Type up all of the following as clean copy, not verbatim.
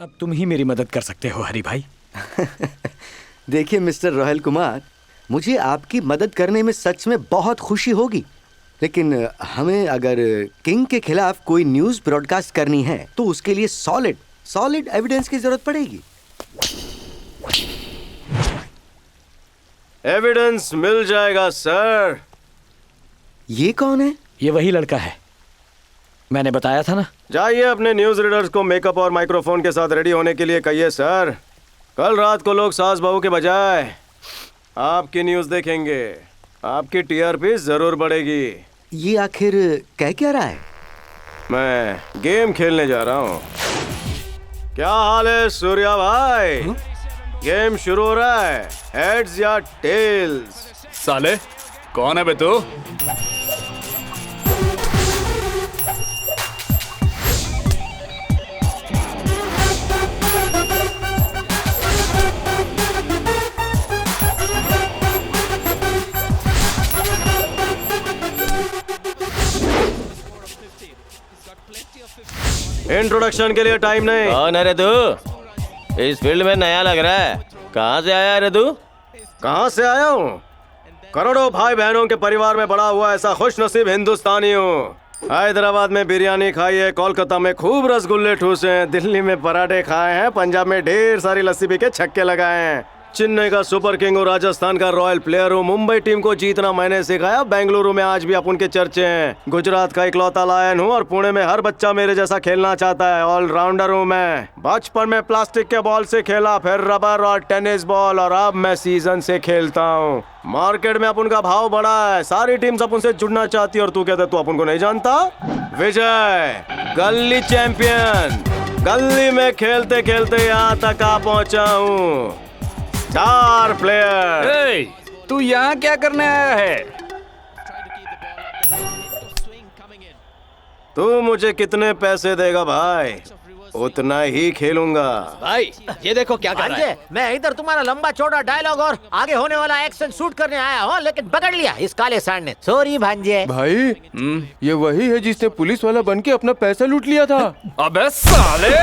अब तुम ही मेरी मदद कर सकते हो हरी भाई। देखिए मिस्टर रोहिल कुमार, मुझे आपकी मदद करने में सच में बहुत खुशी होगी, लेकिन हमें अगर किंग के खिलाफ कोई न्यूज़ ब्रॉडकास्ट करनी है तो उसके लिए सॉलिड एविडेंस की जरूरत पड़ेगी। एविडेंस मिल जाएगा सर। ये कौन है? ये वही लड़का है, मैंने बताया था ना। जाइए अपने न्यूज रीडर्स को मेकअप और माइक्रोफोन के साथ रेडी होने के लिए कहिए सर। कल रात को लोग सास बहू के बजाय आपकी न्यूज देखेंगे। आपकी टीआरपी जरूर बढ़ेगी। ये आखिर कह क्या रहा है? मैं गेम खेलने जा रहा हूँ। क्या हाल है सूर्या भाई? गेम शुरू हो रहा है, हेड्स या टेल्स? साले कौन है बे तू? इंट्रोडक्शन के लिए टाइम नहीं। कौन है रे तू? इस फील्ड में नया लग रहा है। कहाँ से आया रे तू? कहाँ से आया हूँ? करोड़ों भाई बहनों के परिवार में बड़ा हुआ ऐसा खुशनसीब हिंदुस्तानी हूँ। हैदराबाद में बिरयानी खाई है, कोलकाता में खूब रसगुल्ले ठूसे हैं, दिल्ली में पराठे खाए हैं, पंजाब में ढेर सारी लस्सी पी के छक्के लगाए हैं। चेन्नई का सुपर किंग और राजस्थान का रॉयल प्लेयर हूँ। मुंबई टीम को जीतना मैंने सिखाया। बेंगलुरु में आज भी अपन के चर्चे हैं। गुजरात का इकलौता लायन हूँ और पुणे में हर बच्चा मेरे जैसा खेलना चाहता है। ऑलराउंडर हूँ मैं। बचपन में प्लास्टिक के बॉल से खेला, फिर रबर और टेनिस बॉल, और अब मैं सीजन से खेलता हूँ। मार्केट में अपन का भाव बढ़ा है। सारी टीम्स अपन से जुड़ना चाहती है और तू कहता है तू अपन को नहीं जानता। विजय गली चैंपियन, गली में खेलते खेलते यहाँ तक आ पहुँचा हूँ। Star player. तू यहाँ क्या करने आया है? तू मुझे कितने पैसे देगा भाई? उतना ही खेलूंगा। भाई ये देखो क्या कर रहा है। मैं इधर तुम्हारा लंबा चौड़ा डायलॉग और आगे होने वाला एक्शन शूट करने आया हूँ, लेकिन पकड़ लिया इस काले सांड ने। सॉरी भांजे। भाई ये वही है जिसने पुलिस वाला बन के अपना पैसा लूट लिया था। अबे साले!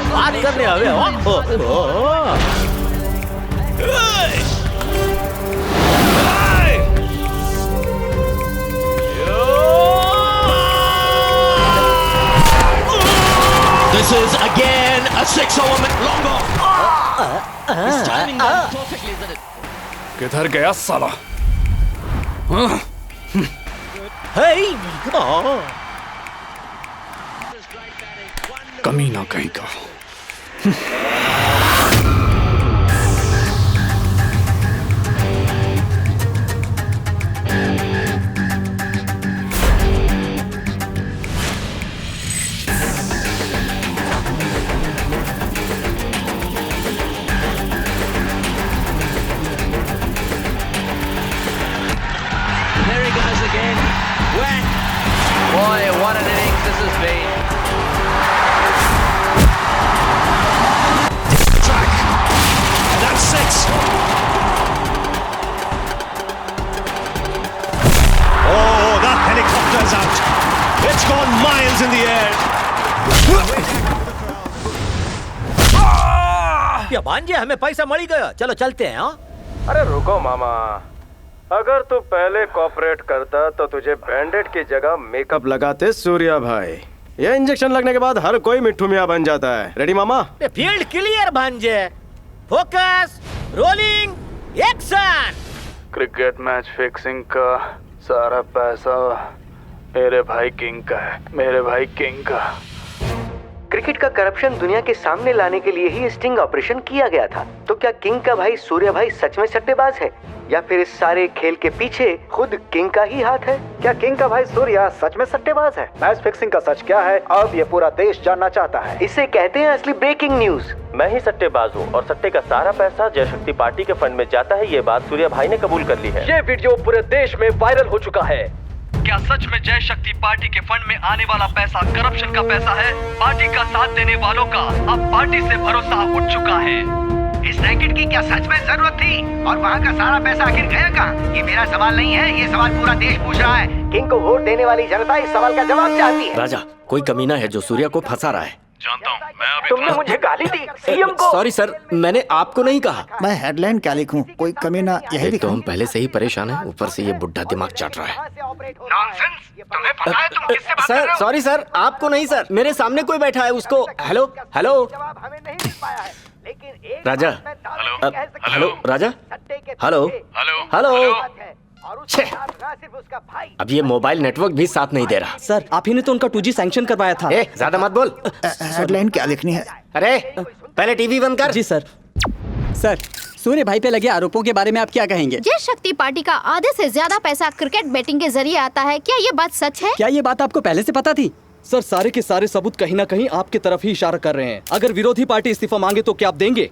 बात करने हवे This is again a 6-element longo. He's timing that perfectly, isn't it? किधर गया साला? कमीना कहीं का। There he goes again. Whack! Boy, what an innings this has been. Oh, that helicopter's out. It's gone miles in the air. या भांजे, हमें पैसा मળી गया। चलो चलते हैं। हाँ, अरे रुको मामा, अगर तू पहले कॉपरेट करता तो तुझे बैंडेड की जगह मेकअप लगाते सूर्या भाई। ये इंजेक्शन लगने के बाद हर कोई मिट्ठू मियां बन जाता है। रेडी मामा? फील्ड क्लियर भांजे। Focus, rolling, action. Cricket match fixing का सारा पैसा मेरे भाई किंग का है। मेरे भाई किंग का। क्रिकेट का करप्शन दुनिया के सामने लाने के लिए ही स्टिंग ऑपरेशन किया गया था। तो क्या किंग का भाई सूर्या भाई सच में सट्टेबाज है या फिर इस सारे खेल के पीछे खुद किंग का ही हाथ है? क्या किंग का भाई सूर्या सच में सट्टेबाज है? मैच फिक्सिंग का सच क्या है, अब ये पूरा देश जानना चाहता है। इसे कहते हैं असली ब्रेकिंग न्यूज। मैं ही सट्टेबाज हूँ और सट्टे का सारा पैसा जय शक्ति पार्टी के फंड में जाता है, ये बात सूर्या भाई ने कबूल कर ली है। ये वीडियो पूरे देश में वायरल हो चुका है। क्या सच में जय शक्ति पार्टी के फंड में आने वाला पैसा करप्शन का पैसा है? पार्टी का साथ देने वालों का अब पार्टी से भरोसा उठ चुका है। इस रैकेट की क्या सच में जरूरत थी और वहाँ का सारा पैसा आखिर गया कहाँ? ये मेरा सवाल नहीं है, ये सवाल पूरा देश पूछ रहा है। किंग को वोट देने वाली जनता इस सवाल का जवाब चाहती है। राजा, कोई कमीना है जो सूर्या को फंसा रहा है। जानता हूँ मैं अभी तुमने मुझे गाली दी सीएम को। सॉरी सर, मैंने आपको नहीं कहा। मैं हेडलाइन क्या लिखूं? कोई कमीना यही तो हम पहले से ही परेशान हैं, ऊपर से ये बुढ़ा दिमाग चाट रहा है। नॉनसेंस, तुम्हें पता है तुम किससे बात कर रहे सर हो? सॉरी सर, आपको नहीं सर, मेरे सामने कोई बैठा है, उसको। हेलो हेलो राजा, हेलो राजा, हेलो हेलो। अब ये मोबाइल नेटवर्क भी साथ नहीं दे रहा। सर, आप ही ने तो उनका 2G सैंक्शन करवाया था। ज्यादा मत बोल। हेडलाइन क्या लिखनी है? अरे पहले टीवी बंद कर। जी सर। सर, सूर्य भाई पे लगे आरोपों के बारे में आप क्या कहेंगे? जय शक्ति पार्टी का आधे से ज्यादा पैसा क्रिकेट बैटिंग के जरिए आता है, क्या ये बात सच है? क्या ये बात आपको पहले से पता थी? सर, सारे के सारे सबूत कहीं ना कहीं आपकी तरफ ही इशारा कर रहे हैं। अगर विरोधी पार्टी इस्तीफा मांगे तो क्या आप देंगे?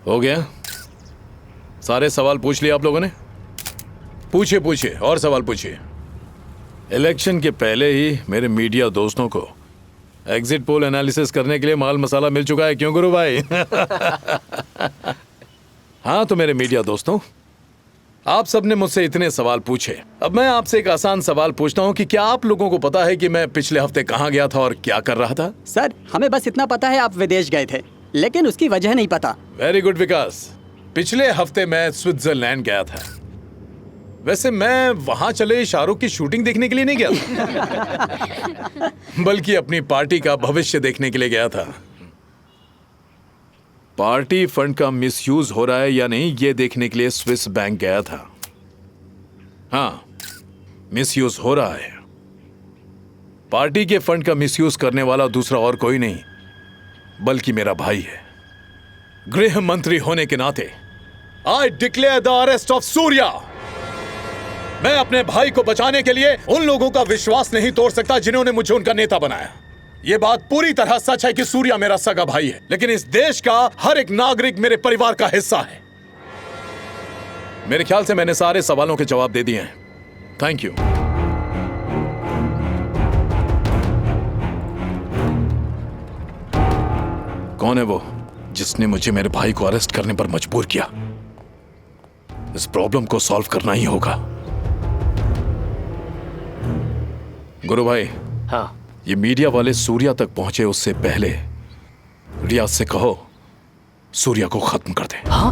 हो गया, सारे सवाल पूछ लिए आप लोगों ने। पूछिए पूछिए और सवाल पूछिए। इलेक्शन के पहले ही मेरे मीडिया दोस्तों को एग्जिट पोल एनालिसिस करने के लिए माल मसाला मिल चुका है, क्यों गुरु भाई? हाँ तो मेरे मीडिया दोस्तों, आप सबने मुझसे इतने सवाल पूछे, अब मैं आपसे एक आसान सवाल पूछता हूँ कि क्या आप लोगों को पता है कि मैं पिछले हफ्ते कहाँ गया था और क्या कर रहा था? सर, हमें बस इतना पता है आप विदेश गए थे, लेकिन उसकी वजह नहीं पता। वेरी गुड विकास, पिछले हफ्ते मैं स्विट्जरलैंड गया था। वैसे मैं वहां चले शाहरुख की शूटिंग देखने के लिए नहीं गया था, बल्कि अपनी पार्टी का भविष्य देखने के लिए गया था। पार्टी फंड का मिसयूज हो रहा है या नहीं ये देखने के लिए स्विस बैंक गया था। हाँ, मिसयूज हो रहा है। पार्टी के फंड का मिसयूज करने वाला दूसरा और कोई नहीं बल्कि मेरा भाई है। गृह मंत्री होने के नाते I declare the arrest of Surya. मैं अपने भाई को बचाने के लिए उन लोगों का विश्वास नहीं तोड़ सकता जिन्होंने मुझे उनका नेता बनाया। यह बात पूरी तरह सच है कि सूर्या मेरा सगा भाई है, लेकिन इस देश का हर एक नागरिक मेरे परिवार का हिस्सा है। मेरे ख्याल से मैंने सारे सवालों के जवाब दे दिए हैं। Thank you. कौन है वो जिसने मुझे मेरे भाई को अरेस्ट करने पर मजबूर किया? इस प्रॉब्लम को सॉल्व करना ही होगा। गुरु भाई, हाँ, ये मीडिया वाले सूर्या तक पहुंचे उससे पहले रियाज से कहो सूर्या को खत्म कर दे। हाँ?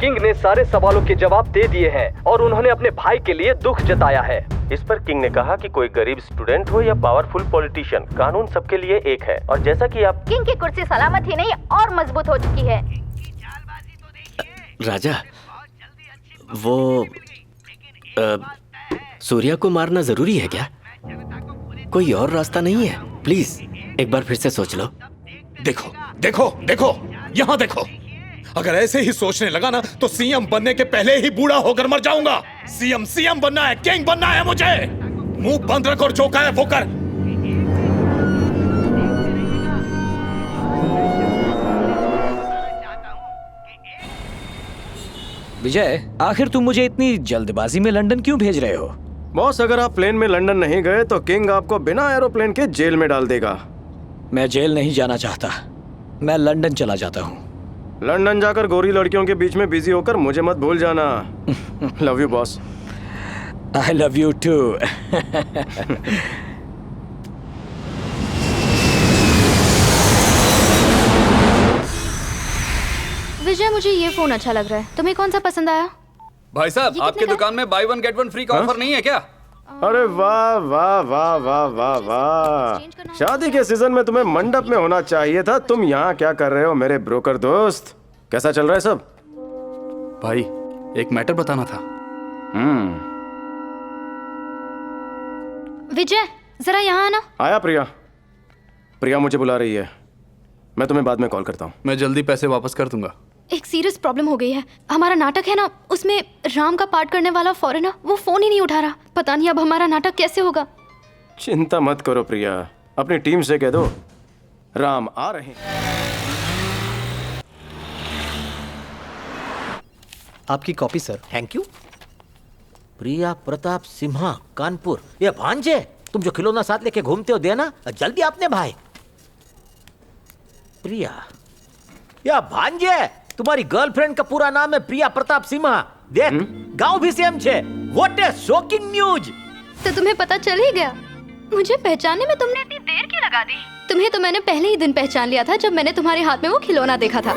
किंग ने सारे सवालों के जवाब दे दिए हैं और उन्होंने अपने भाई के लिए दुख जताया है। इस पर किंग ने कहा कि कोई गरीब स्टूडेंट हो या पावरफुल पॉलिटिशियन, कानून सबके लिए एक है। और जैसा कि आप किंग की कुर्सी सलामत ही नहीं और मजबूत हो चुकी है। राजा, वो सूर्या को मारना जरूरी है क्या? कोई और रास्ता नहीं है? प्लीज एक बार फिर से सोच लो। देखो देखो देखो, यहां देखो। अगर ऐसे ही सोचने लगा ना तो सीएम बनने के पहले ही बूढ़ा होकर मर जाऊंगा। सीएम बनना है, किंग बनना है मुझे। मुंह बंद रख और जो कहे वो कर। विजय, आखिर तुम मुझे इतनी जल्दबाजी में लंदन क्यों भेज रहे हो? बॉस, अगर आप प्लेन में लंदन नहीं गए तो किंग आपको बिना एरोप्लेन के जेल में डाल देगा। मैं जेल नहीं जाना चाहता, मैं लंदन चला जाता हूँ। लंदन जाकर गोरी लड़कियों के बीच में बिजी होकर मुझे मत भूल जाना। Love you boss. I love you too. Vijay, मुझे ये फोन अच्छा लग रहा है, तुम्हें कौन सा पसंद आया? भाई साहब, आपकी दुकान में by one get one free का ऑफर नहीं है क्या? अरे वाह वाह वाह वाह वाह वाह, शादी के सीजन में तुम्हें मंडप में होना चाहिए था। तुम यहाँ क्या कर रहे हो मेरे ब्रोकर दोस्त? कैसा चल रहा है सब? भाई, एक मैटर बताना था। विजय, जरा यहाँ आना। आया प्रिया। प्रिया मुझे बुला रही है, मैं तुम्हें बाद में कॉल करता हूँ। मैं जल्दी पैसे वापस कर दूंगा। एक सीरियस प्रॉब्लम हो गई है। हमारा नाटक है ना, उसमें राम का पार्ट करने वाला फॉरेनर वो फोन ही नहीं उठा रहा। पता नहीं अब हमारा नाटक कैसे होगा। चिंता मत करो प्रिया, अपनी टीम से कह दो राम आ रहे हैं। आपकी copy sir. Thank you. Priya Pratap Simha, Kanpur. ये भांजे, तुम जो खिलौना साथ लेके घूमते हो देना जल्दी अपने भाई। प्रिया, या भांजे, तुम्हारी गर्लफ्रेंड का पूरा नाम है प्रिया प्रताप सिम्हा। देख, गांव भी सेम छे। What A shocking news. तो तुम्हें पता चल ही गया। मुझे पहचानने में तुमने इतनी देर क्यों लगा दी? तुम्हें तो मैंने पहले ही दिन पहचान लिया था जब मैंने तुम्हारे हाथ में वो खिलौना देखा था।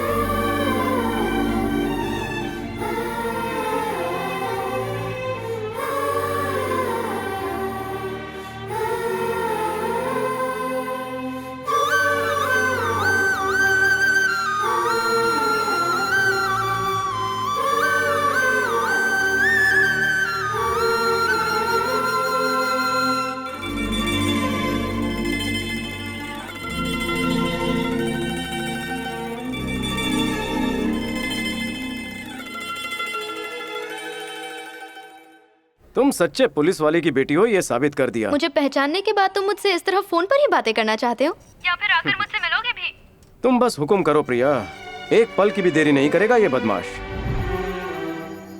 तुम सच्चे पुलिस वाले की बेटी हो, ये साबित कर दिया। मुझे पहचानने के बाद तुम मुझसे इस तरह फोन पर ही बातें करना चाहते हो या फिर आकर मुझसे मिलोगे भी? तुम बस हुक्म करो प्रिया, एक पल की भी देरी नहीं करेगा ये बदमाश।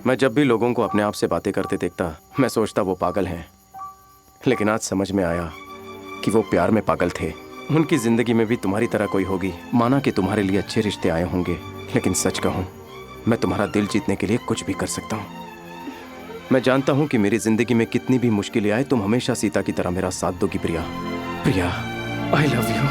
मैं जब भी लोगों को अपने आप से बातें करते देखता मैं सोचता वो पागल हैं, लेकिन आज समझ में आया कि वो प्यार में पागल थे। उनकी जिंदगी में भी तुम्हारी तरह कोई होगी। माना कि तुम्हारे लिए अच्छे रिश्ते आए होंगे, लेकिन सच कहूं मैं तुम्हारा दिल जीतने के लिए कुछ भी कर सकता हूं। मैं जानता हूं कि मेरी जिंदगी में कितनी भी मुश्किलें आए तुम हमेशा सीता की तरह मेरा साथ दोगी प्रिया। प्रिया, आई लव यू।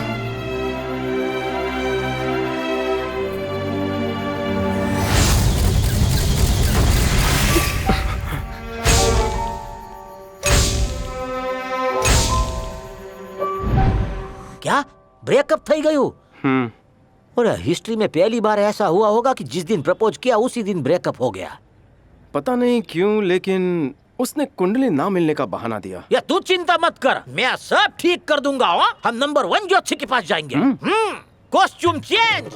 क्या ब्रेकअप થઈ ગયું? और हिस्ट्री में पहली बार ऐसा हुआ होगा कि जिस दिन प्रपोज किया उसी दिन ब्रेकअप हो गया। पता नहीं क्यों, लेकिन उसने कुंडली ना मिलने का बहाना दिया। या तू चिंता मत कर, मैं सब ठीक कर दूंगा। हम नंबर 1 ज्योतिषी के पास जाएंगे। Costume change.